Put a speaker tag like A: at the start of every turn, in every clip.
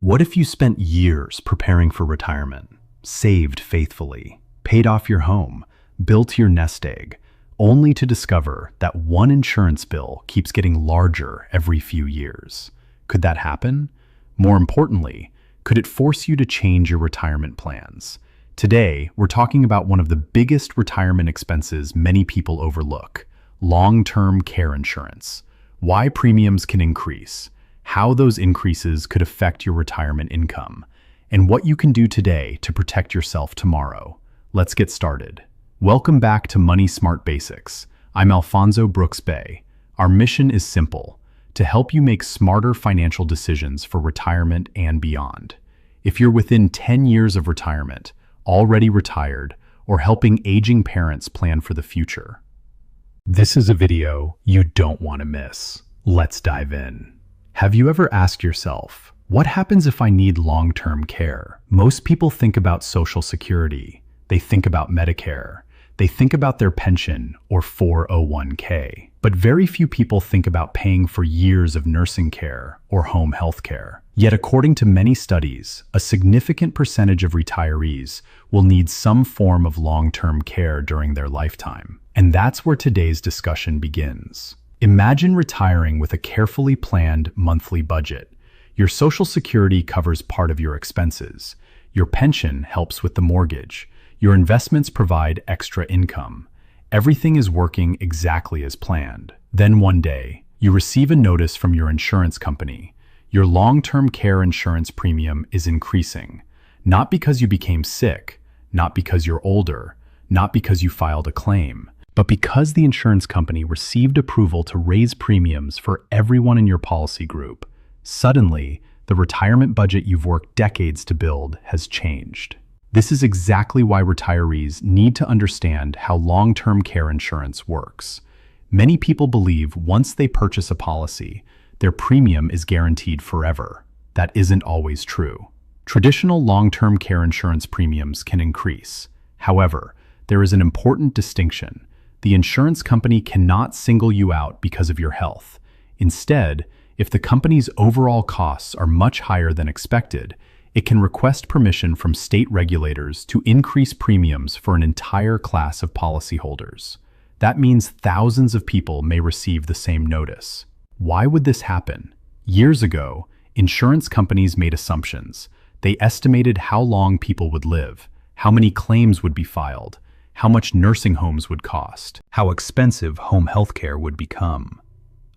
A: What if you spent years preparing for retirement, saved faithfully, paid off your home, built your nest egg, only to discover that one insurance bill keeps getting larger every few years? Could that happen? More importantly, could it force you to change your retirement plans? Today, we're talking about one of the biggest retirement expenses many people overlook: long-term care insurance. Why premiums can increase, how those increases could affect your retirement income, and what you can do today to protect yourself tomorrow. Let's get started. Welcome back to Money Smart Basics. I'm Alfonso Brooks Bay. Our mission is simple: to help you make smarter financial decisions for retirement and beyond. If you're within 10 years of retirement, already retired, or helping aging parents plan for the future, this is a video you don't want to miss. Let's dive in. Have you ever asked yourself, what happens if I need long-term care? Most people think about Social Security. They think about Medicare. They think about their pension or 401k. But very few people think about paying for years of nursing care or home health care. Yet according to many studies, a significant percentage of retirees will need some form of long-term care during their lifetime. And that's where today's discussion begins. Imagine retiring with a carefully planned monthly budget. Your Social Security covers part of your expenses. Your pension helps with the mortgage. Your investments provide extra income. Everything is working exactly as planned. Then one day, you receive a notice from your insurance company. Your long-term care insurance premium is increasing. Not because you became sick, not because you're older, not because you filed a claim, but because the insurance company received approval to raise premiums for everyone in your policy group. Suddenly, the retirement budget you've worked decades to build has changed. This is exactly why retirees need to understand how long-term care insurance works. Many people believe once they purchase a policy, their premium is guaranteed forever. That isn't always true. Traditional long-term care insurance premiums can increase. However, there is an important distinction. The insurance company cannot single you out because of your health. Instead, if the company's overall costs are much higher than expected, it can request permission from state regulators to increase premiums for an entire class of policyholders. That means thousands of people may receive the same notice. Why would this happen? Years ago, insurance companies made assumptions. They estimated how long people would live, how many claims would be filed, how much nursing homes would cost, how expensive home health care would become.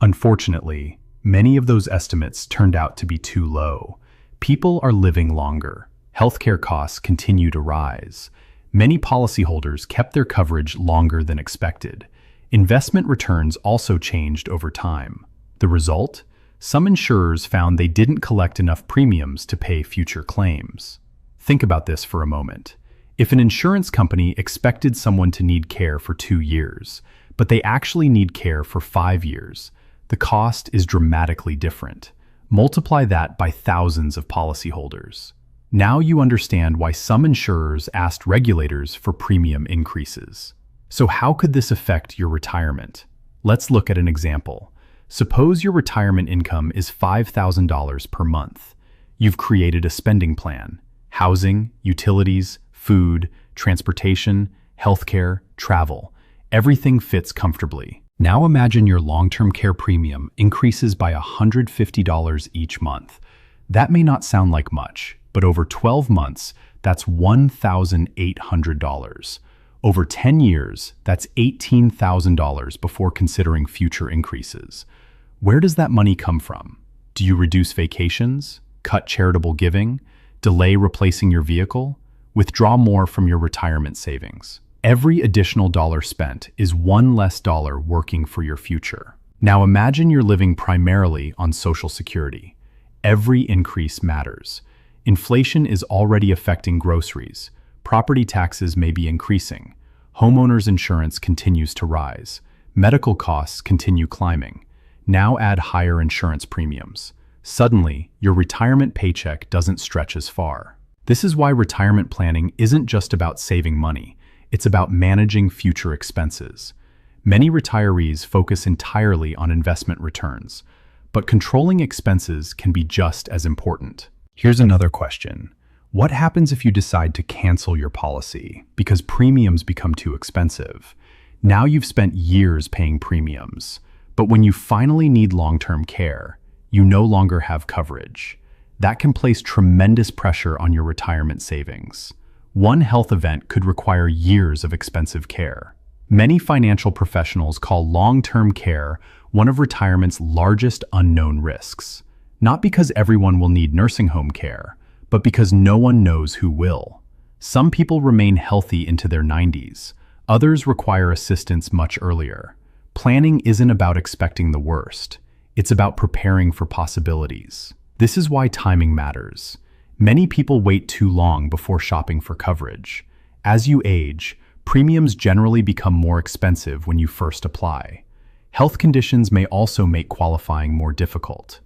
A: Unfortunately, many of those estimates turned out to be too low. People are living longer. Healthcare costs continue to rise. Many policyholders kept their coverage longer than expected. Investment returns also changed over time. The result? Some insurers found they didn't collect enough premiums to pay future claims. Think about this for a moment. If an insurance company expected someone to need care for 2 years, but they actually need care for 5 years, the cost is dramatically different. Multiply that by thousands of policyholders. Now you understand why some insurers asked regulators for premium increases. So how could this affect your retirement? Let's look at an example. Suppose your retirement income is $5,000 per month. You've created a spending plan: housing, utilities, food, transportation, healthcare, travel. Everything fits comfortably. Now imagine your long-term care premium increases by $150 each month. That may not sound like much, but over 12 months, that's $1,800. Over 10 years, that's $18,000 before considering future increases. Where does that money come from? Do you reduce vacations, cut charitable giving, delay replacing your vehicle? Withdraw more from your retirement savings. Every additional dollar spent is one less dollar working for your future. Now imagine you're living primarily on Social Security. Every increase matters. Inflation is already affecting groceries. Property taxes may be increasing. Homeowners insurance continues to rise. Medical costs continue climbing. Now add higher insurance premiums. Suddenly, your retirement paycheck doesn't stretch as far. This is why retirement planning isn't just about saving money. It's about managing future expenses. Many retirees focus entirely on investment returns, but controlling expenses can be just as important. Here's another question. What happens if you decide to cancel your policy because premiums become too expensive? Now you've spent years paying premiums, but when you finally need long-term care, you no longer have coverage. That can place tremendous pressure on your retirement savings. One health event could require years of expensive care. Many financial professionals call long-term care one of retirement's largest unknown risks. Not because everyone will need nursing home care, but because no one knows who will. Some people remain healthy into their 90s. Others require assistance much earlier. Planning isn't about expecting the worst. It's about preparing for possibilities. This is why timing matters. Many people wait too long before shopping for coverage. As you age, premiums generally become more expensive when you first apply. Health conditions may also make qualifying more difficult.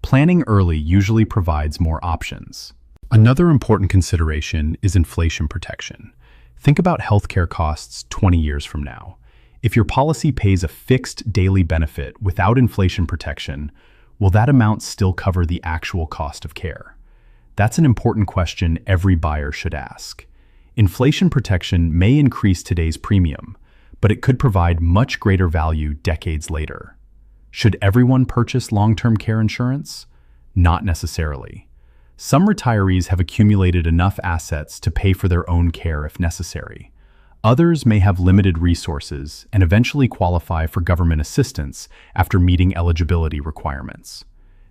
A: Planning early usually provides more options. Another important consideration is inflation protection. Think about healthcare costs 20 years from now. If your policy pays a fixed daily benefit without inflation protection, will that amount still cover the actual cost of care? That's an important question every buyer should ask. Inflation protection may increase today's premium, but it could provide much greater value decades later. Should everyone purchase long-term care insurance? Not necessarily. Some retirees have accumulated enough assets to pay for their own care if necessary. Others may have limited resources and eventually qualify for government assistance after meeting eligibility requirements.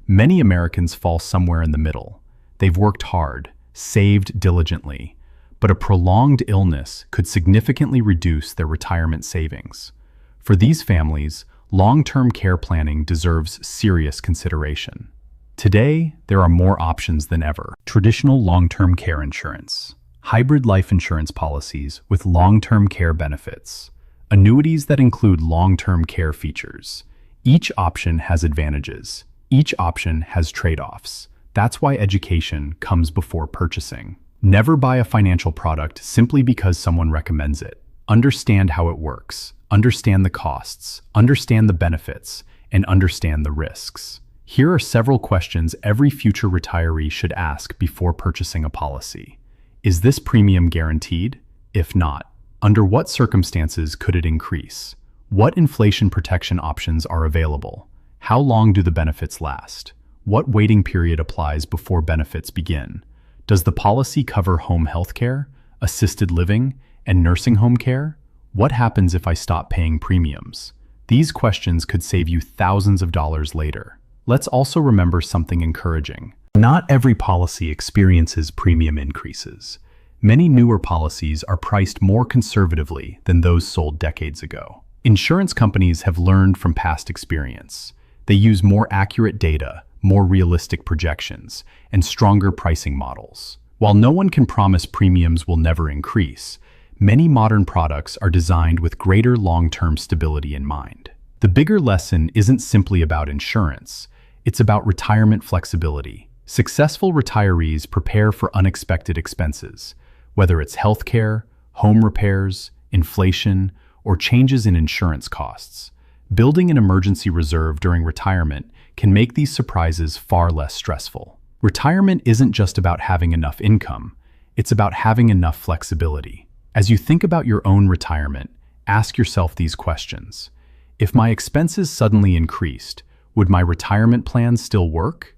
A: Many Americans fall somewhere in the middle. They've worked hard, saved diligently, but a prolonged illness could significantly reduce their retirement savings. For these families, long-term care planning deserves serious consideration. Today, there are more options than ever. Traditional long-term care insurance, hybrid life insurance policies with long-term care benefits, annuities that include long-term care features. Each option has advantages. Each option has trade-offs. That's why education comes before purchasing. Never buy a financial product simply because someone recommends it. Understand how it works. Understand the costs, understand the benefits, and understand the risks. Here are several questions every future retiree should ask before purchasing a policy. Is this premium guaranteed? If not, under what circumstances could it increase? What inflation protection options are available? How long do the benefits last? What waiting period applies before benefits begin? Does the policy cover home health care, assisted living, and nursing home care? What happens if I stop paying premiums? These questions could save you thousands of dollars later. Let's also remember something encouraging. Not every policy experiences premium increases. Many newer policies are priced more conservatively than those sold decades ago. Insurance companies have learned from past experience. They use more accurate data, more realistic projections, and stronger pricing models. While no one can promise premiums will never increase, many modern products are designed with greater long-term stability in mind. The bigger lesson isn't simply about insurance, it's about retirement flexibility. Successful retirees prepare for unexpected expenses, whether it's healthcare, home repairs, inflation, or changes in insurance costs. Building an emergency reserve during retirement can make these surprises far less stressful. Retirement isn't just about having enough income, it's about having enough flexibility. As you think about your own retirement, ask yourself these questions. If my expenses suddenly increased, would my retirement plan still work?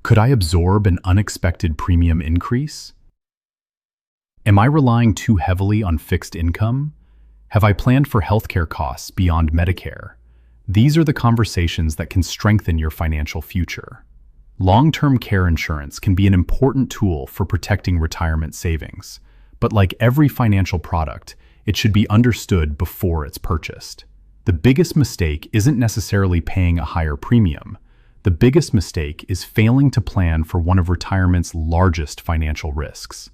A: Could I absorb an unexpected premium increase? Am I relying too heavily on fixed income? Have I planned for healthcare costs beyond Medicare? These are the conversations that can strengthen your financial future. Long-term care insurance can be an important tool for protecting retirement savings. But like every financial product, it should be understood before it's purchased. The biggest mistake isn't necessarily paying a higher premium. The biggest mistake is failing to plan for one of retirement's largest financial risks.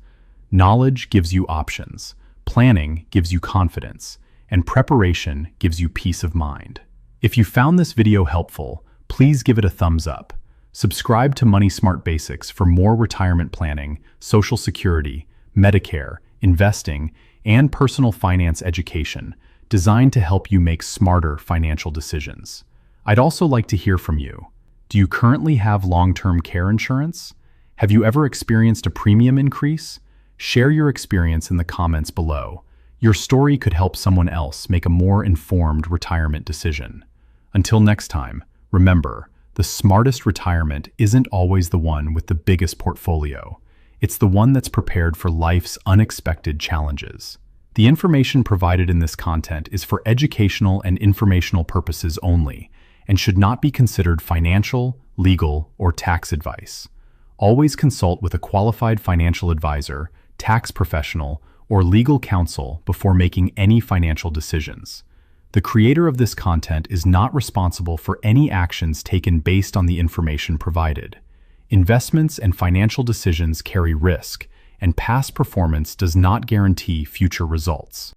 A: Knowledge gives you options, planning gives you confidence, and preparation gives you peace of mind. If you found this video helpful, please give it a thumbs up. Subscribe to Money Smart Basics for more retirement planning, Social Security, Medicare, investing, and personal finance education designed to help you make smarter financial decisions. I'd also like to hear from you. Do you currently have long-term care insurance? Have you ever experienced a premium increase? Share your experience in the comments below. Your story could help someone else make a more informed retirement decision. Until next time, remember, the smartest retirement isn't always the one with the biggest portfolio. It's the one that's prepared for life's unexpected challenges. The information provided in this content is for educational and informational purposes only and should not be considered financial, legal, or tax advice. Always consult with a qualified financial advisor, tax professional, or legal counsel before making any financial decisions. The creator of this content is not responsible for any actions taken based on the information provided. Investments and financial decisions carry risk, and past performance does not guarantee future results.